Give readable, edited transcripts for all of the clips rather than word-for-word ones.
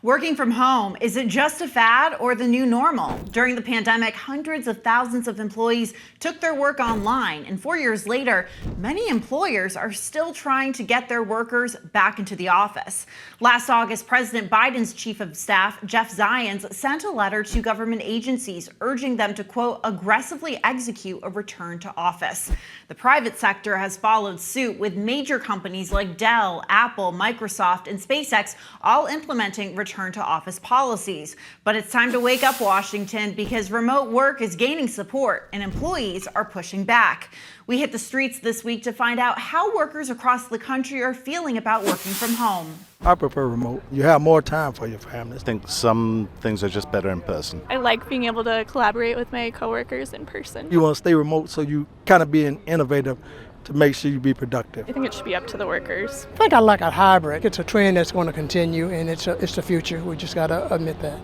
Working from home, is it just a fad or the new normal? During the pandemic, hundreds of thousands of employees took their work online, and 4 years later, many employers are still trying to get their workers back into the office. Last August, President Biden's chief of staff, Jeff Zients, sent a letter to government agencies urging them to, quote, aggressively execute a return to office. The private sector has followed suit, with major companies like Dell, Apple, Microsoft, and SpaceX all implementing return to office policies. But it's time to wake up, Washington, because remote work is gaining support and employees are pushing back. We hit the streets this week to find out how workers across the country are feeling about working from home. I prefer remote. You have more time for your family. I think some things are just better in person. I like being able to collaborate with my coworkers in person. You want to stay remote so you kind of being innovative to make sure you be productive. I think it should be up to the workers. I think I like a hybrid. It's a trend that's going to continue, and it's the future. We just got to admit that.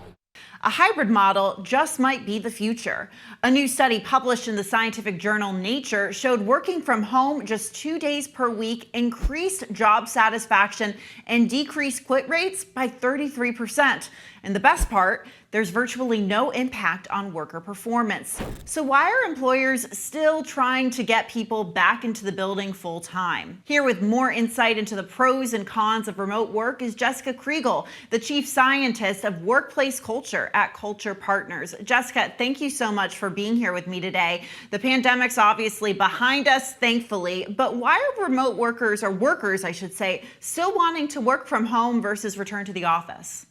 A hybrid model just might be the future. A new study published in the scientific journal Nature showed working from home just 2 days per week increased job satisfaction and decreased quit rates by 33%. And the best part, there's virtually no impact on worker performance. So why are employers still trying to get people back into the building full time? Here with more insight into the pros and cons of remote work is Jessica Kriegel, the chief scientist of workplace culture at Culture Partners. Jessica, thank you so much for being here with me today. The pandemic's obviously behind us, thankfully, but why are remote workers, or workers, I should say, still wanting to work from home versus return to the office?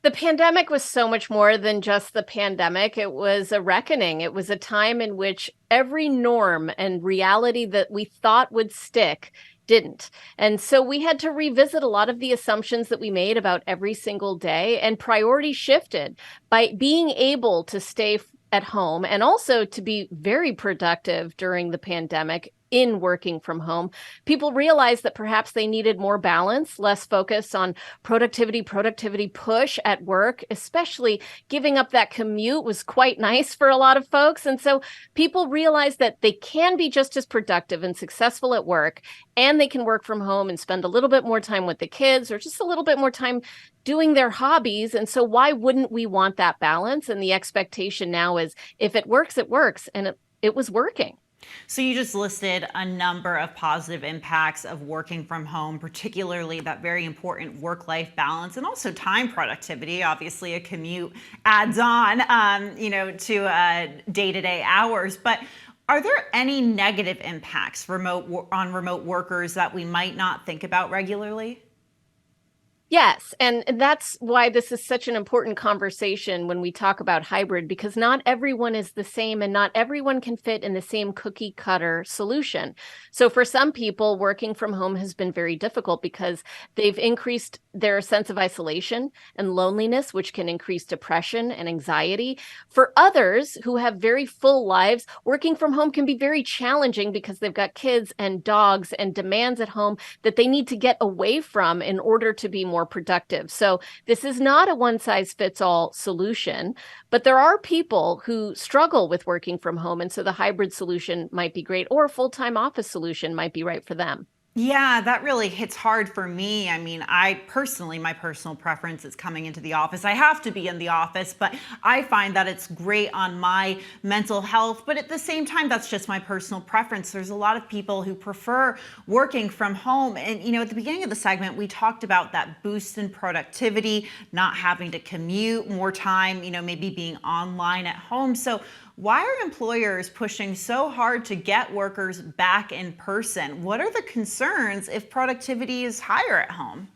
The pandemic was so much more than just the pandemic. It was a reckoning. It was a time in which every norm and reality that we thought would stick didn't. And so we had to revisit a lot of the assumptions that we made about every single day, and priorities shifted by being able to stay at home and also to be very productive during the pandemic. In working from home, people realized that perhaps they needed more balance, less focus on productivity push at work, especially giving up that commute was quite nice for a lot of folks. And so people realized that they can be just as productive and successful at work, and they can work from home and spend a little bit more time with the kids or just a little bit more time doing their hobbies. And so why wouldn't we want that balance? And the expectation now is if it works, it works. And it was working. So you just listed a number of positive impacts of working from home, particularly that very important work-life balance and also time productivity. Obviously, a commute adds on, to day-to-day hours. But are there any negative impacts on remote workers that we might not think about regularly? Yes, and that's why this is such an important conversation when we talk about hybrid, because not everyone is the same and not everyone can fit in the same cookie cutter solution. So for some people, working from home has been very difficult because they've increased their sense of isolation and loneliness, which can increase depression and anxiety. For others who have very full lives, working from home can be very challenging because they've got kids and dogs and demands at home that they need to get away from in order to be more productive. So this is not a one-size-fits-all solution, but there are people who struggle with working from home. And so the hybrid solution might be great, or a full-time office solution might be right for them. Yeah, that really hits hard for me. I mean, my personal preference is coming into the office. I have to be in the office, but I find that it's great on my mental health. But at the same time, that's just my personal preference. There's a lot of people who prefer working from home. And, at the beginning of the segment, we talked about that boost in productivity, not having to commute, more time, maybe being online at home. So why are employers pushing so hard to get workers back in person? What are the concerns if productivity is higher at home?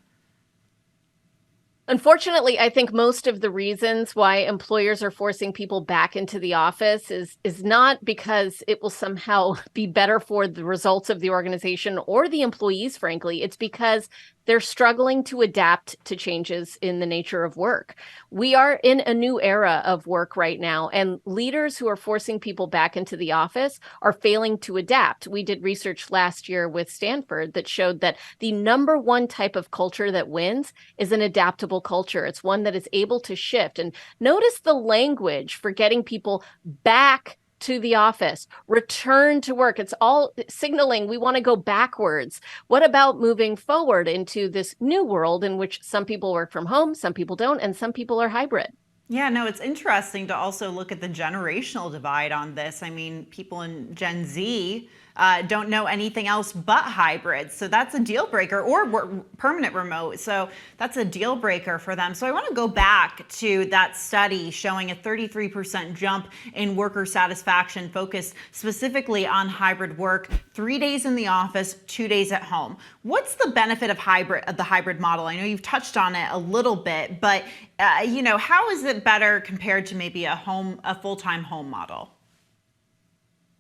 Unfortunately, I think most of the reasons why employers are forcing people back into the office is not because it will somehow be better for the results of the organization or the employees, frankly. It's because they're struggling to adapt to changes in the nature of work. We are in a new era of work right now, and leaders who are forcing people back into the office are failing to adapt. We did research last year with Stanford that showed that the number one type of culture that wins is an adaptable culture. It's one that is able to shift. And notice the language for getting people back to the office, return to work. It's all signaling we want to go backwards. What about moving forward into this new world in which some people work from home, some people don't, and some people are hybrid? Yeah, no, it's interesting to also look at the generational divide on this. I mean, people in Gen Z don't know anything else but hybrid. So that's a deal breaker, or permanent remote. So that's a deal breaker for them. So I want to go back to that study showing a 33% jump in worker satisfaction focused specifically on hybrid work, 3 days in the office, 2 days at home. What's the benefit of the hybrid model? I know you've touched on it a little bit, but how is it better compared to maybe a full-time home model?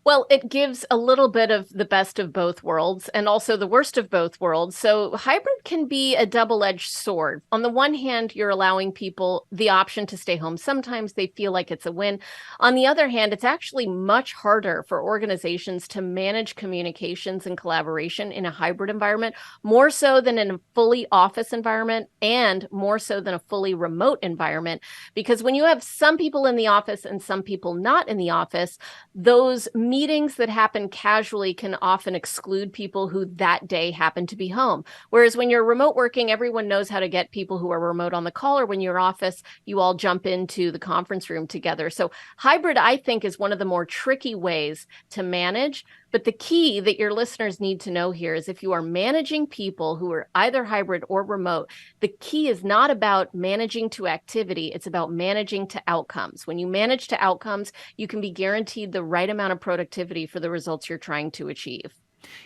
Well, it gives a little bit of the best of both worlds and also the worst of both worlds. So hybrid can be a double-edged sword. On the one hand, you're allowing people the option to stay home. Sometimes they feel like it's a win. On the other hand, it's actually much harder for organizations to manage communications and collaboration in a hybrid environment, more so than in a fully office environment and more so than a fully remote environment. Because when you have some people in the office and some people not in the office, those meetings that happen casually can often exclude people who that day happen to be home. Whereas when you're remote working, everyone knows how to get people who are remote on the call, or when you're office, you all jump into the conference room together. So hybrid, I think, is one of the more tricky ways to manage. But the key that your listeners need to know here is if you are managing people who are either hybrid or remote, the key is not about managing to activity, it's about managing to outcomes. When you manage to outcomes, you can be guaranteed the right amount of productivity for the results you're trying to achieve.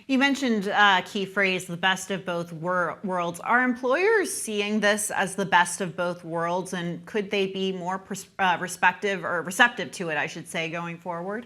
You mentioned a key phrase, the best of both worlds. Are employers seeing this as the best of both worlds, and could they be more receptive to it, I should say, going forward?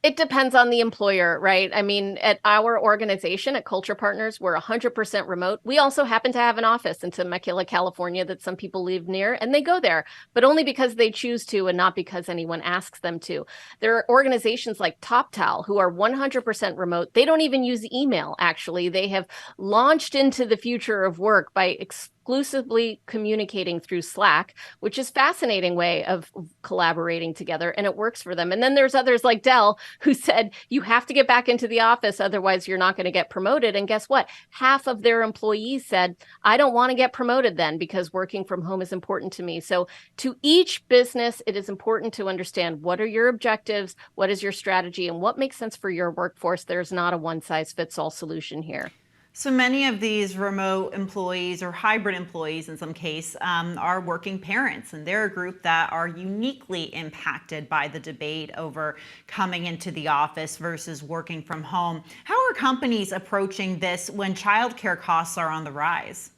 It depends on the employer, right? I mean, at our organization, at Culture Partners, we're 100% remote. We also happen to have an office in Temecula, California that some people live near, and they go there, but only because they choose to and not because anyone asks them to. There are organizations like TopTal who are 100% remote. They don't even use email, actually. They have launched into the future of work by exclusively communicating through Slack, which is a fascinating way of collaborating together, and it works for them. And then there's others like Dell who said, you have to get back into the office, otherwise you're not going to get promoted. And guess what? Half of their employees said, I don't want to get promoted then because working from home is important to me. So to each business, it is important to understand what are your objectives, what is your strategy, and what makes sense for your workforce. There's not a one-size-fits-all solution here. So many of these remote employees, or hybrid employees in some case, are working parents, and they're a group that are uniquely impacted by the debate over coming into the office versus working from home. How are companies approaching this when childcare costs are on the rise?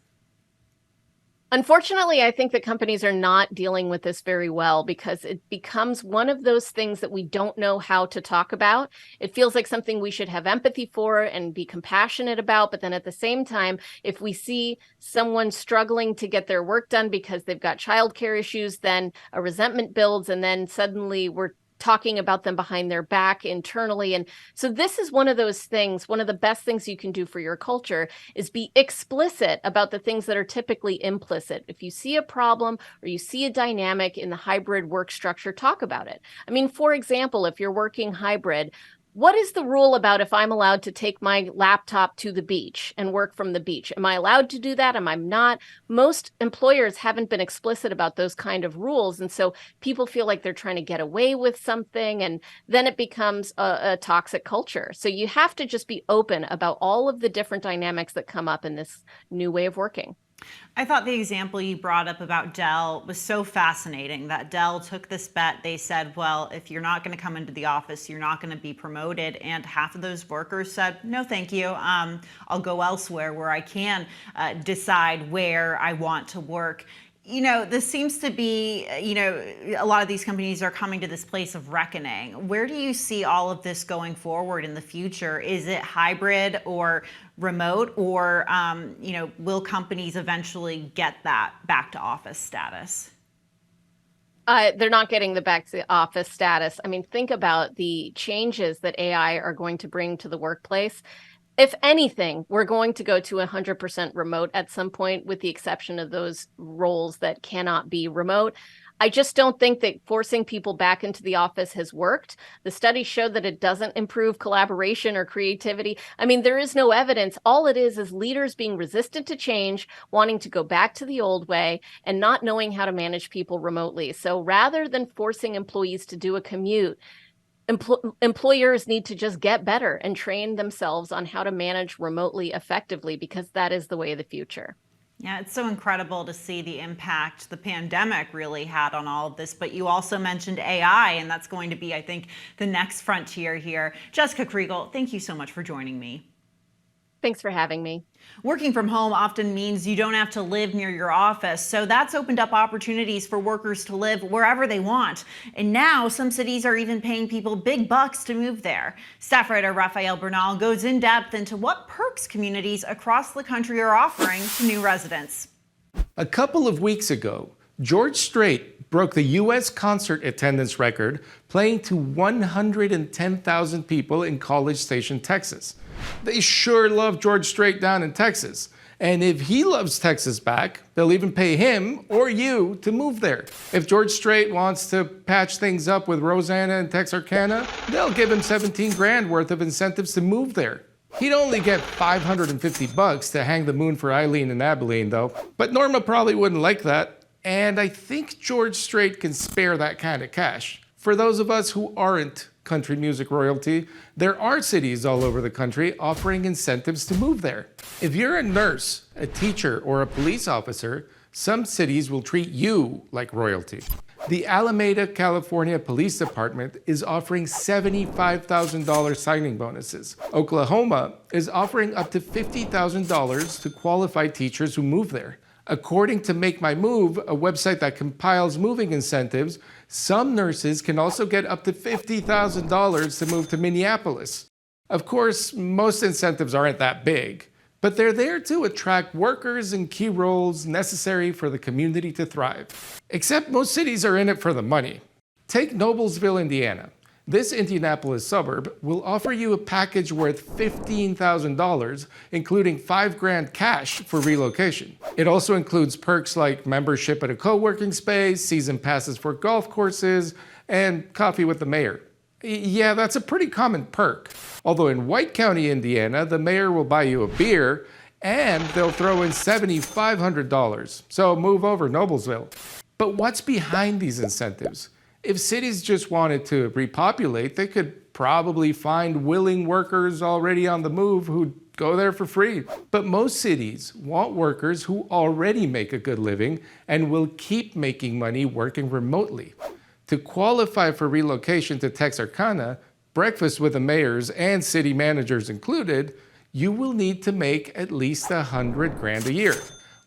Unfortunately, I think that companies are not dealing with this very well because it becomes one of those things that we don't know how to talk about. It feels like something we should have empathy for and be compassionate about. But then at the same time, if we see someone struggling to get their work done because they've got childcare issues, then a resentment builds, and then suddenly we're talking about them behind their back internally. And so this is one of those things, one of the best things you can do for your culture is be explicit about the things that are typically implicit. If you see a problem or you see a dynamic in the hybrid work structure, talk about it. I mean, for example, if you're working hybrid, what is the rule about if I'm allowed to take my laptop to the beach and work from the beach? Am I allowed to do that? Am I not? Most employers haven't been explicit about those kind of rules. And so people feel like they're trying to get away with something, and then it becomes a toxic culture. So you have to just be open about all of the different dynamics that come up in this new way of working. I thought the example you brought up about Dell was so fascinating, that Dell took this bet. They said, well, if you're not going to come into the office, you're not going to be promoted. And half of those workers said, no, thank you. I'll go elsewhere where I can decide where I want to work. You know, this seems to be, a lot of these companies are coming to this place of reckoning. Where do you see all of this going forward in the future? Is it hybrid or remote, or, will companies eventually get that back to office status? They're not getting the back to office status. I mean, think about the changes that AI are going to bring to the workplace. If anything, we're going to go to 100% remote at some point, with the exception of those roles that cannot be remote. I just don't think that forcing people back into the office has worked. The studies show that it doesn't improve collaboration or creativity. I mean, there is no evidence. All it is leaders being resistant to change, wanting to go back to the old way, and not knowing how to manage people remotely. So rather than forcing employees to do a commute, employers need to just get better and train themselves on how to manage remotely effectively, because that is the way of the future. Yeah, it's so incredible to see the impact the pandemic really had on all of this. But you also mentioned AI, and that's going to be, I think, the next frontier here. Jessica Kriegel, thank you so much for joining me. Thanks for having me. Working from home often means you don't have to live near your office, so that's opened up opportunities for workers to live wherever they want. And now some cities are even paying people big bucks to move there. Staff writer Rafael Bernal goes in depth into what perks communities across the country are offering to new residents. A couple of weeks ago, George Strait broke the U.S. concert attendance record, playing to 110,000 people in College Station, Texas. They sure love George Strait down in Texas. And if he loves Texas back, they'll even pay him or you to move there. If George Strait wants to patch things up with Rosanna and Texarkana, they'll give him 17 grand worth of incentives to move there. He'd only get $550 to hang the moon for Eileen and Abilene, though. But Norma probably wouldn't like that. And I think George Strait can spare that kind of cash. For those of us who aren't country music royalty, there are cities all over the country offering incentives to move there. If you're a nurse, a teacher, or a police officer, some cities will treat you like royalty. The Alameda, California Police Department is offering $75,000 signing bonuses. Oklahoma is offering up to $50,000 to qualified teachers who move there. According to Make My Move, a website that compiles moving incentives, some nurses can also get up to $50,000 to move to Minneapolis. Of course, most incentives aren't that big, but they're there to attract workers in key roles necessary for the community to thrive. Except most cities are in it for the money. Take Noblesville, Indiana. This Indianapolis suburb will offer you a package worth $15,000, including $5 grand cash for relocation. It also includes perks like membership at a co-working space, season passes for golf courses, and coffee with the mayor. Yeah, that's a pretty common perk. Although in White County, Indiana, the mayor will buy you a beer, and they'll throw in $7,500. So move over, Noblesville. But what's behind these incentives? If cities just wanted to repopulate, they could probably find willing workers already on the move who'd go there for free. But most cities want workers who already make a good living and will keep making money working remotely. To qualify for relocation to Texarkana, breakfast with the mayors and city managers included, you will need to make at least $100 grand a year.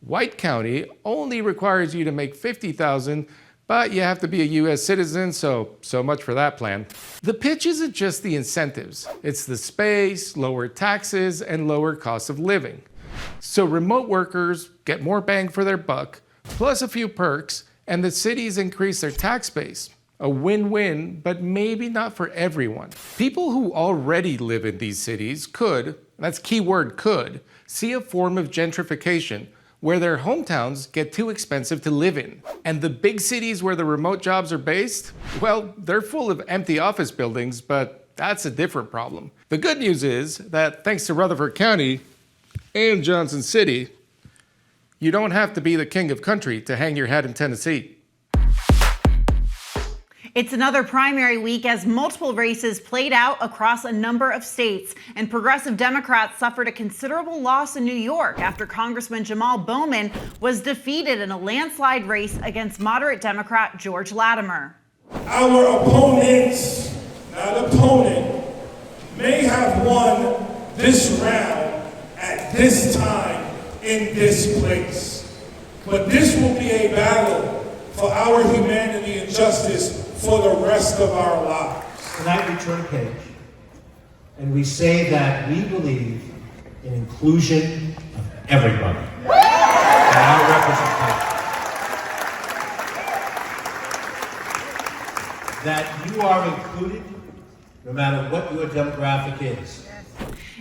White County only requires you to make $50,000, but you have to be a U.S. citizen, so much for that plan. The pitch isn't just the incentives. It's the space, lower taxes, and lower cost of living. So remote workers get more bang for their buck, plus a few perks, and the cities increase their tax base. A win-win, but maybe not for everyone. People who already live in these cities could, that's keyword could, see a form of gentrification, where their hometowns get too expensive to live in. And the big cities where the remote jobs are based, well, they're full of empty office buildings, but that's a different problem. The good news is that thanks to Rutherford County and Johnson City, you don't have to be the king of country to hang your hat in Tennessee. It's another primary week as multiple races played out across a number of states, and progressive Democrats suffered a considerable loss in New York after Congressman Jamal Bowman was defeated in a landslide race against moderate Democrat George Latimer. Our opponents, not opponent, may have won this round at this time in this place, but this will be a battle for our humanity and justice for the rest of our lives. Tonight we turn a page and we say that we believe in inclusion of everybody in our representation. That you are included no matter what your demographic is.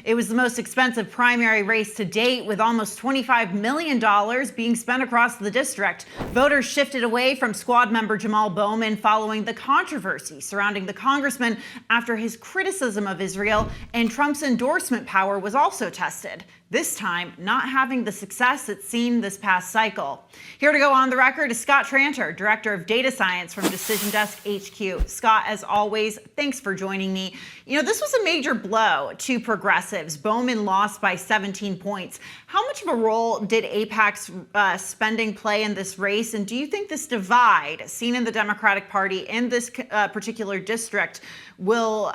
It was the most expensive primary race to date, with almost $25 million being spent across the district. Voters shifted away from squad member Jamal Bowman following the controversy surrounding the congressman after his criticism of Israel, and Trump's endorsement power was also tested, this time not having the success it's seen this past cycle. Here to go on the record is Scott Tranter, Director of Data Science from Decision Desk HQ. Scott, as always, thanks for joining me. You know, this was a major blow to progressives. Bowman lost by 17 points. How much of a role did AIPAC's spending play in this race? And do you think this divide seen in the Democratic Party in this particular district will,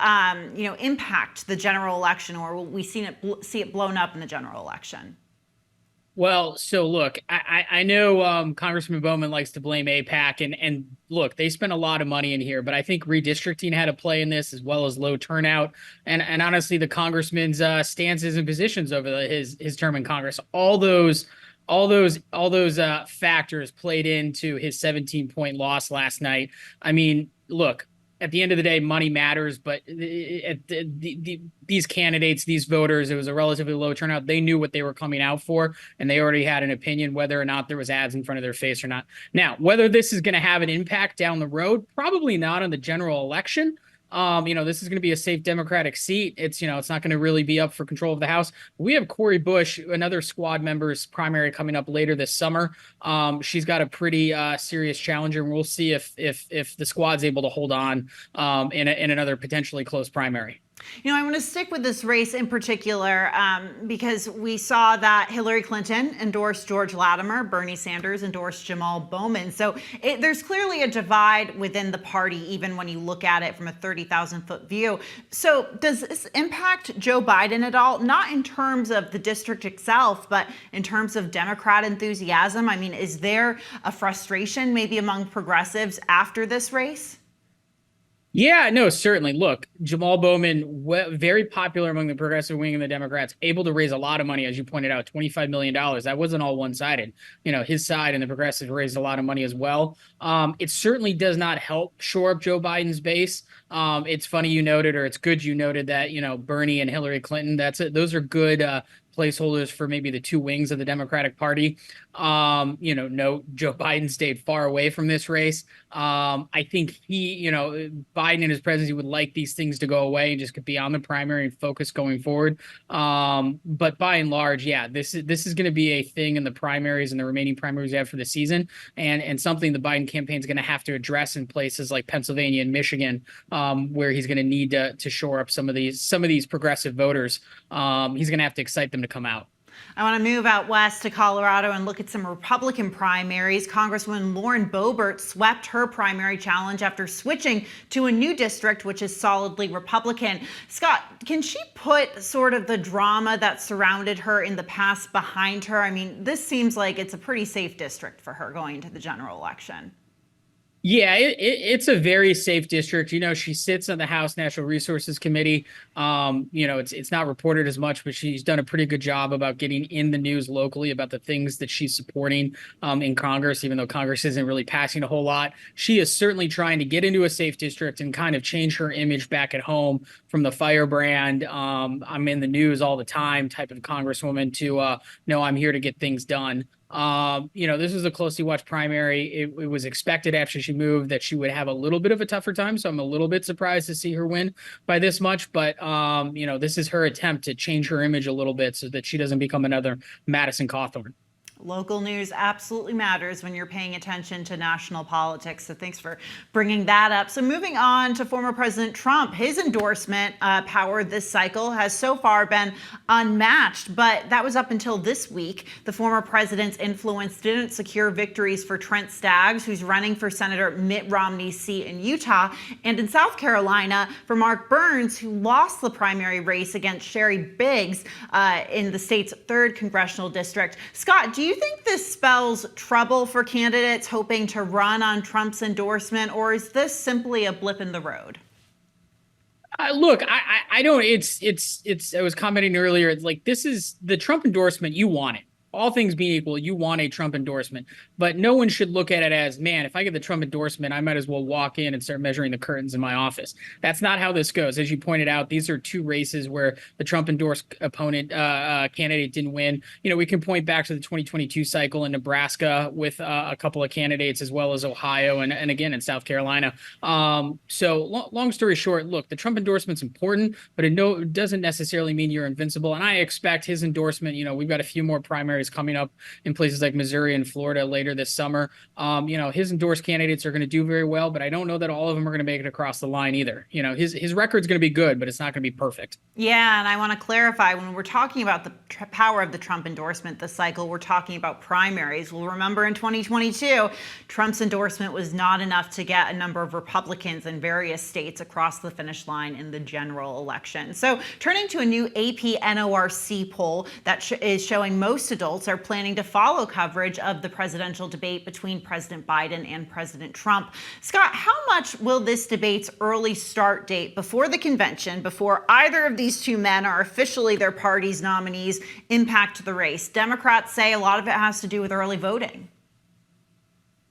impact the general election, or will we see it blown up in the general election? Well, so look, I know Congressman Bowman likes to blame AIPAC, and look, they spent a lot of money in here, but I think redistricting had a play in this, as well as low turnout, and honestly, the congressman's stances and positions over his term in Congress. All those factors played into his 17-point loss last night. I mean, look, at the end of the day, money matters, but these candidates, these voters, it was a relatively low turnout. They knew what they were coming out for, and they already had an opinion whether or not there was ads in front of their face or not. Now, whether this is going to have an impact down the road, probably not on the general election. This is going to be a safe Democratic seat. It's not going to really be up for control of the House. We have Cori Bush, another squad member's primary, coming up later this summer. She's got a pretty serious challenger, and we'll see if the squad's able to hold on in another potentially close primary. I want to stick with this race in particular because we saw that Hillary Clinton endorsed George Latimer, Bernie Sanders endorsed Jamal Bowman. So there's clearly a divide within the party, even when you look at it from a 30,000-foot view. So does this impact Joe Biden at all? Not in terms of the district itself, but in terms of Democrat enthusiasm? I mean, is there a frustration maybe among progressives after this race? Yeah, no, certainly. Look, Jamal Bowman, very popular among the progressive wing and the Democrats, able to raise a lot of money, as you pointed out, $25 million. That wasn't all one-sided. His side and the progressives raised a lot of money as well. It certainly does not help shore up Joe Biden's base. It's funny you noted, or it's good you noted that, Bernie and Hillary Clinton, those are good placeholders for maybe the two wings of the Democratic Party. No, Joe Biden stayed far away from this race. I think Biden and his presidency would like these things to go away and just be on the primary and focus going forward. But by and large, yeah, this is going to be a thing in the primaries and the remaining primaries we have for the season, and something the Biden campaign is going to have to address in places like Pennsylvania and Michigan, where he's going to need to shore up some of these progressive voters. He's going to have to excite them to come out. I want to move out west to Colorado and look at some Republican primaries. Congresswoman Lauren Bobert swept her primary challenge after switching to a new district, which is solidly Republican. Scott, can she put sort of the drama that surrounded her in the past behind her? I mean, this seems like it's a pretty safe district for her going into the general election. Yeah, it's a very safe district. She sits on the House Natural Resources Committee. It's not reported as much, but she's done a pretty good job about getting in the news locally about the things that she's supporting in Congress, even though Congress isn't really passing a whole lot. She is certainly trying to get into a safe district and kind of change her image back at home from the firebrand, I'm in the news all the time type of congresswoman to, no, I'm here to get things done. This was a closely watched primary. It was expected after she moved that she would have a little bit of a tougher time. So I'm a little bit surprised to see her win by this much. But, this is her attempt to change her image a little bit so that she doesn't become another Madison Cawthorn. Local news absolutely matters when you're paying attention to national politics. So thanks for bringing that up. So moving on to former President Trump, his endorsement power this cycle has so far been unmatched, but that was up until this week. The former president's influence didn't secure victories for Trent Staggs, who's running for Senator Mitt Romney's seat in Utah, and in South Carolina for Mark Burns, who lost the primary race against Sherry Biggs in the state's 3rd congressional district. Scott, do you think this spells trouble for candidates hoping to run on Trump's endorsement, or is this simply a blip in the road? Look, I don't. I was commenting earlier. It's like, this is the Trump endorsement. You want it. all things being equal, you want a Trump endorsement, but no one should look at it as, man, if I get the Trump endorsement, I might as well walk in and start measuring the curtains in my office. That's not how this goes. As you pointed out, these are two races where the Trump endorsed opponent candidate didn't win. We can point back to the 2022 cycle in Nebraska with a couple of candidates, as well as Ohio and again in South Carolina. So long story short, look, the Trump endorsement's important, but it doesn't necessarily mean you're invincible. And I expect his endorsement, we've got a few more primaries coming up in places like Missouri and Florida later this summer. His endorsed candidates are going to do very well, but I don't know that all of them are going to make it across the line either. His record's going to be good, but it's not going to be perfect. Yeah, and I want to clarify, when we're talking about the power of the Trump endorsement this cycle, we're talking about primaries. We'll remember in 2022, Trump's endorsement was not enough to get a number of Republicans in various states across the finish line in the general election. So turning to a new AP NORC poll that is showing most adults are planning to follow coverage of the presidential debate between President Biden and President Trump. Scott, how much will this debate's early start date before the convention, before either of these two men are officially their party's nominees, impact the race? Democrats say a lot of it has to do with early voting.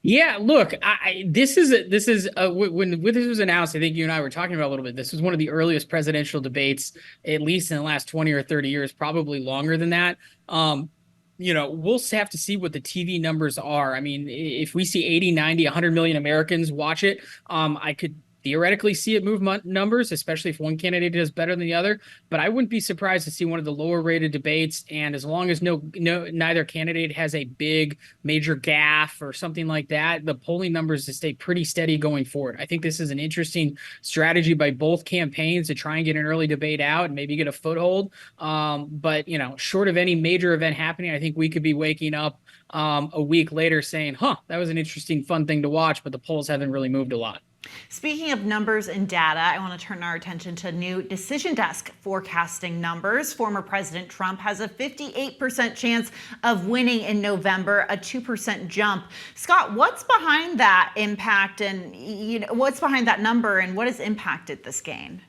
Yeah, look, when this was announced, I think you and I were talking about a little bit. This was one of the earliest presidential debates, at least in the last 20 or 30 years, probably longer than that. We'll have to see what the TV numbers are. I mean, if we see 80, 90, 100 million Americans watch it, I could theoretically see it move numbers, especially if one candidate does better than the other. But I wouldn't be surprised to see one of the lower rated debates. And as long as neither candidate has a big major gaffe or something like that, the polling numbers to stay pretty steady going forward. I think this is an interesting strategy by both campaigns to try and get an early debate out and maybe get a foothold. But short of any major event happening, I think we could be waking up a week later saying, that was an interesting, fun thing to watch, but the polls haven't really moved a lot. Speaking of numbers and data, I want to turn our attention to new Decision Desk forecasting numbers. Former President Trump has a 58% chance of winning in November, a 2% jump. Scott, what's behind that impact, and what's behind that number, and what has impacted this gain?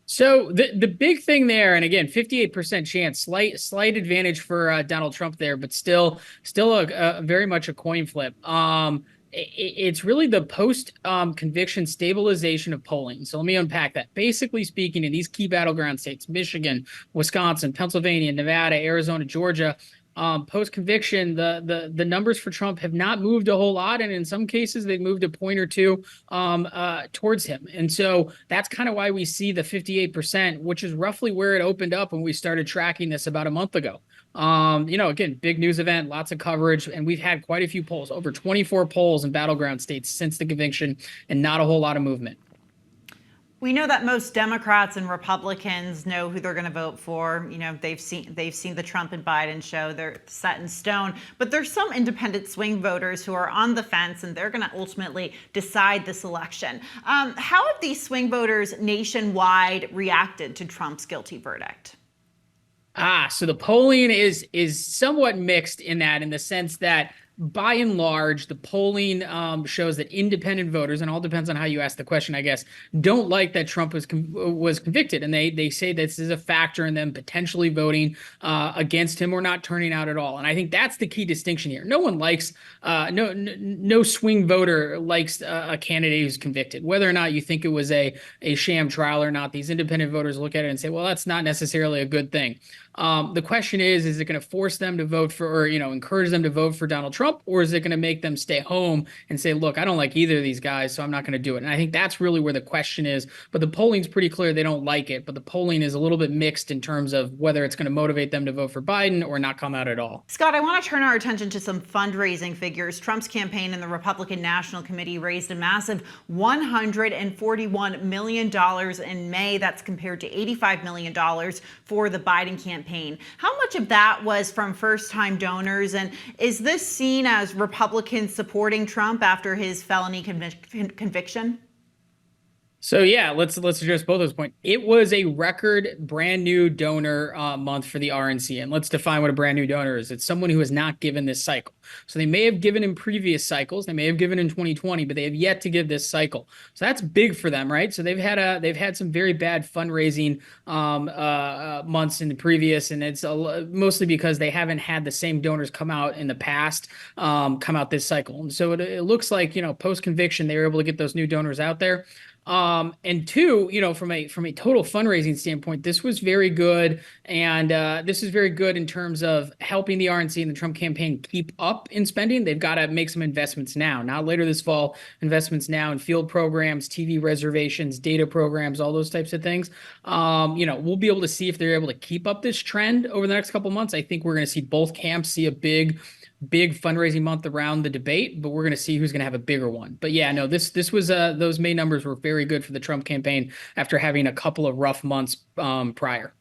So the big thing there, and again, 58% chance, slight advantage for Donald Trump there, but still a very much a coin flip. It's really the post-conviction stabilization of polling. So let me unpack that. Basically speaking, in these key battleground states, Michigan, Wisconsin, Pennsylvania, Nevada, Arizona, Georgia, post-conviction, the numbers for Trump have not moved a whole lot, and in some cases they've moved a point or two towards him. And so that's kind of why we see the 58%, which is roughly where it opened up when we started tracking this about a month ago. Again, big news event, lots of coverage, and we've had quite a few polls, over 24 polls in battleground states since the conviction, and not a whole lot of movement. We know that most Democrats and Republicans know who they're going to vote for. They've seen the Trump and Biden show. They're set in stone. But there's some independent swing voters who are on the fence, and they're going to ultimately decide this election. How have these swing voters nationwide reacted to Trump's guilty verdict? So the polling is somewhat mixed in the sense that by and large, the polling shows that independent voters, and all depends on how you ask the question, I guess, don't like that Trump was convicted. And they say this is a factor in them potentially voting against him or not turning out at all. And I think that's the key distinction here. No one likes, no swing voter likes a candidate who's convicted. Whether or not you think it was a sham trial or not, these independent voters look at it and say, well, that's not necessarily a good thing. The question is it going to force them to vote for, or, encourage them to vote for Donald Trump, or is it going to make them stay home and say, look, I don't like either of these guys, so I'm not going to do it? And I think that's really where the question is. But the polling's pretty clear they don't like it. But the polling is a little bit mixed in terms of whether it's going to motivate them to vote for Biden or not come out at all. Scott, I want to turn our attention to some fundraising figures. Trump's campaign and the Republican National Committee raised a massive $141 million in May. That's compared to $85 million for the Biden campaign. How much of that was from first-time donors? And is this seen as Republicans supporting Trump after his felony conviction? So yeah, let's address both those points. It was a record brand new donor month for the RNC, and let's define what a brand new donor is. It's someone who has not given this cycle. So they may have given in previous cycles, they may have given in 2020, but they have yet to give this cycle. So that's big for them, right? So they've had some very bad fundraising months in the previous, and it's mostly because they haven't had the same donors come out in the past come out this cycle. And so it looks like, post conviction, they were able to get those new donors out there. And two, from a total fundraising standpoint, this was very good. And this is very good in terms of helping the RNC and the Trump campaign keep up in spending. They've got to make some investments now, not later this fall, investments now in field programs, TV reservations, data programs, all those types of things. We'll be able to see if they're able to keep up this trend over the next couple of months. I think we're going to see both camps see a big fundraising month around the debate, but we're going to see who's going to have a bigger one. But yeah, no, this was those May numbers were very good for the Trump campaign after having a couple of rough months prior.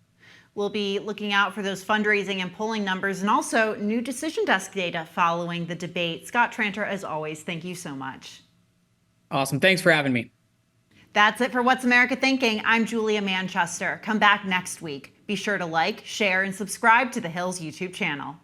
We'll be looking out for those fundraising and polling numbers and also new decision desk data following the debate. Scott Tranter, as always, thank you so much. Awesome. Thanks for having me. That's it for What's America Thinking. I'm Julia Manchester. Come back next week. Be sure to like, share, and subscribe to The Hill's YouTube channel.